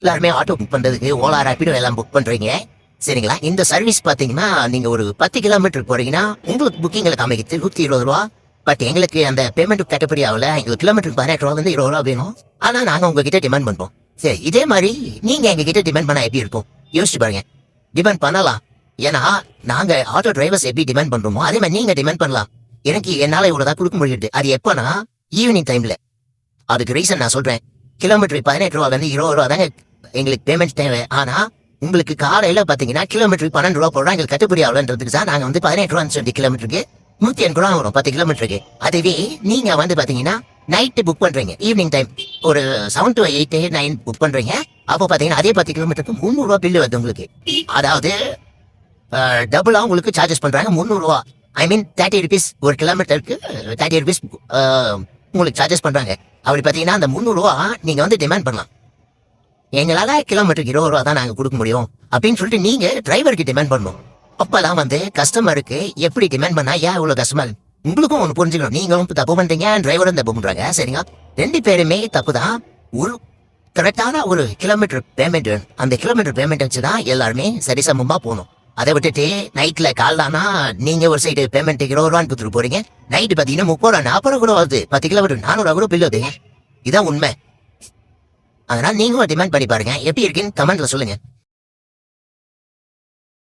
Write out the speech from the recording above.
எல்லாருமே auto book பண்றதுக்கு ஓலா ரேபிடோ எல்லாம் புக் பண்றீங்க சரிங்களா. இந்த சர்வீஸ் பாத்தீங்கன்னா நீங்க ஒரு 10 கிலோமீட்டர் போறீங்கன்னா உங்களுக்கு புக்கிங்ல காமிக்கிறது 120 ரூபா. பட் எங்களுக்கு அந்த பேமெண்ட் கட்டப்படி ஆகல. எங்களுக்கு கிலோமீட்டருக்கு 18 ரூபா 20 ரூபா வேணும். ஆனா நாங்க உங்ககிட்ட டிமாண்ட் பண்றோம். சரி, இதே மாதிரி நீங்க எங்க கிட்ட டிமாண்ட் பண்ணா எப்படி இருக்கும் யோசிச்சு பாருங்க. டிமாண்ட் பண்ணலாம். ஏன்னா நாங்க ஆட்டோ டிரைவர்ஸ் எப்படி டிமாண்ட் பண்றோமோ அதே மாதிரி நீங்க டிமாண்ட் பண்ணலாம். எனக்கு என்னால இவ்வளவுதான் கொடுக்க முடியுது. அது எப்பனா ஈவினிங் டைம்ல. அதுக்கு ரீசன் நான் சொல்றேன். கிலோமீட்டருக்கு 18 ரூபா 20 ரூபா தாங்க எங்களுக்கு பேமெண்ட் தேவை. ஆனா உங்களுக்கு காலையில பாத்தீங்கன்னா கிலோமீட்டருக்கு 12 ரூபா போடுறோம். எங்களுக்கு கட்டுப்படி ஆகலன்றதுக்கு தான் நாங்க 18 ரூபான்னு சொல்லி கிலோமீட்டருக்கு 180 ரூபா வரும் 10 கிலோமீட்டருக்கு. அதுவே நீங்க பாத்தீங்கன்னா நைட்டு புக் பண்றீங்க. ஈவினிங் டைம் ஒரு 7 to 8 9 புக் பண்றீங்க. அப்போ பாத்தீங்கன்னா அதே 10 கிலோமீட்டருக்கு 300 ரூபா பில்லு வருது உங்களுக்கு. அதாவது டபுளா உங்களுக்கு சார்ஜஸ் பண்றாங்க 300 ரூபா. ஐ மீன் 30 ருபீஸ் ஒரு கிலோமீட்டருக்கு 30 ருபீஸ் உங்களுக்கு சார்ஜஸ் பண்றாங்க. அப்படி பாத்தீங்கன்னா அந்த 300 ரூபா நீங்க டிமாண்ட் பண்ணலாம். எங்களால கிலோமீட்டருக்கு 20 ரூபா தான் நாங்க கொடுக்க முடியும் அப்படின்னு சொல்லிட்டு நீங்க டிரைவருக்கு டிமாண்ட் பண்ணணும். அப்பதான் கஸ்டமருக்கு எப்படி டிமாண்ட் பண்ணா ஏன் இவ்வளவு கஸ்டமர் உங்களுக்கும் ஒண்ணு புரிஞ்சுக்கணும். நீங்களும் தப்பு பண்றீங்க, டிரைவரும் தப்பு பண்றாங்க சரிங்களா. 2 பேருமே தப்பு தான். ஒரு கரெக்டான ஒரு கிலோமீட்டர் பேமெண்ட், அந்த கிலோமீட்டர் பேமெண்ட் வச்சுதான் எல்லாருமே சரிசமமா போகணும். அதை விட்டுட்டு நைட்ல காலானா நீங்க ஒரு சைடு பேமெண்ட் 20 ரூபான்னு கொடுத்துட்டு போறீங்க. நைட்டு பாத்தீங்கன்னா 30 ரூபா 40 ரூபா கூட வருது. 10 கிலோமீட்டர் 400 ரூபா கூட பில் வருதுங்க. இதான் உண்மை. அதனால நீங்களும் டிமாண்ட் பண்ணி பாருங்க. எப்படி இருக்குன்னு கமெண்ட்ல சொல்லுங்க.